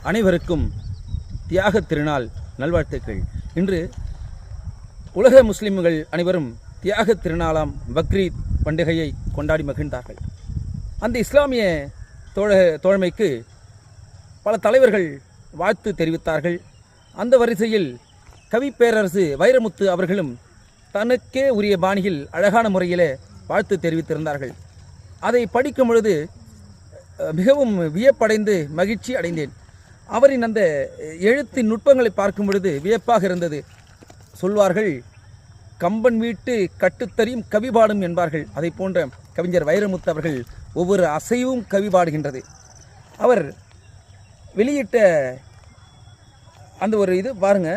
அனைவருக்கும் தியாக திருநாள் நல்வாழ்த்துக்கள். இன்று உலக முஸ்லிம்கள் அனைவரும் தியாக திருநாளாம் பக்ரீத் பண்டிகையை கொண்டாடி மகிழ்ந்தார்கள். அந்த இஸ்லாமிய தோழமைக்கு பல தலைவர்கள் வாழ்த்து தெரிவித்தார்கள். அந்த வரிசையில் கவி பேரரசு வைரமுத்து அவர்களும் தனக்கே உரிய பாணியில் அழகான முறையில் வாழ்த்து தெரிவித்திருந்தார்கள். அதை படிக்கும் பொழுது மிகவும் வியப்படைந்து மகிழ்ச்சி அடைந்தேன். அவரின் அந்த எழுத்தின் நுட்பங்களை பார்க்கும் பொழுது வியப்பாக இருந்தது. சொல்வார்கள், கம்பன் வீட்டு கட்டுத்தறியும் கவி பாடும் என்பார்கள். அதை போன்ற கவிஞர் வைரமுத்து அவர்கள் ஒவ்வொரு அசைவும் கவி பாடுகின்றது. அவர் வெளியிட்ட அந்த ஒரு இது பாருங்க,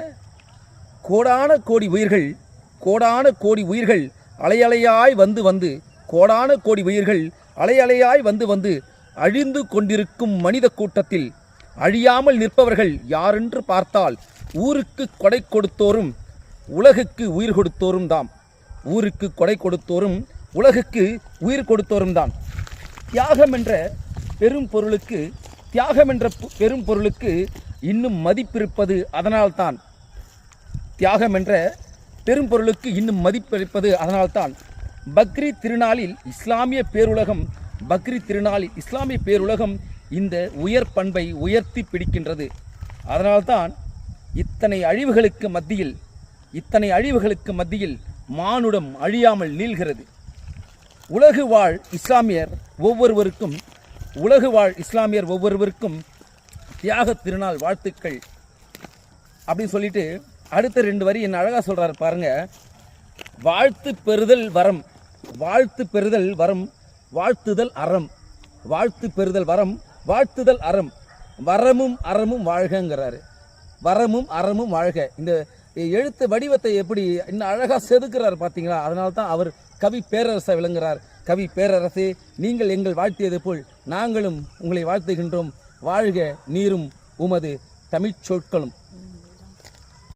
கோடான கோடி உயிர்கள் அலையலையாய் வந்து கோடான கோடி உயிர்கள் அலையலையாய் வந்து அழிந்து கொண்டிருக்கும் மனித கூட்டத்தில் அழியாமல் நிற்பவர்கள் யாரென்று பார்த்தால் ஊருக்கு கொடை கொடுத்தோரும் உலகுக்கு உயிர் கொடுத்தோரும் தாம். ஊருக்கு கொடை கொடுத்தோரும் உலகுக்கு உயிர் கொடுத்தோரும் தான். தியாகம் என்ற பெரும் பொருளுக்கு இன்னும் மதிப்பிருப்பது அதனால்தான். தியாகம் என்ற பெரும் பொருளுக்கு இன்னும் மதிப்பிருப்பது அதனால்தான். பக்ரீத் திருநாளில் இஸ்லாமிய பேருலகம் இந்த உயர் பண்பை உயர்த்தி பிடிக்கின்றது. அதனால்தான் இத்தனை அழிவுகளுக்கு மத்தியில் மானுடம் அழியாமல் நீள்கிறது. உலகு வாழ் இஸ்லாமியர் ஒவ்வொருவருக்கும் தியாக திருநாள் வாழ்த்துக்கள் அப்படின்னு சொல்லிட்டு அடுத்த 2 வரி என்ன அழகா சொல்றாரு பாருங்க. வாழ்த்து பெறுதல் வரம் வாழ்த்துதல் அறம் வரமும் அறமும் வாழ்கங்கிறாரு. வரமும் அறமும் வாழ்க. இந்த எழுத்து வடிவத்தை எப்படி இன்னும் அழகா செதுக்கிறார் பார்த்தீங்களா? அதனால தான் அவர் கவி பேரரசை விளங்குகிறார். கவி பேரரசே, நீங்கள் எங்கள் வாழ்த்தியது போல் நாங்களும் உங்களை வாழ்த்துகின்றோம். வாழ்க நீரும் உமது தமிழ்ச் சொற்களும்.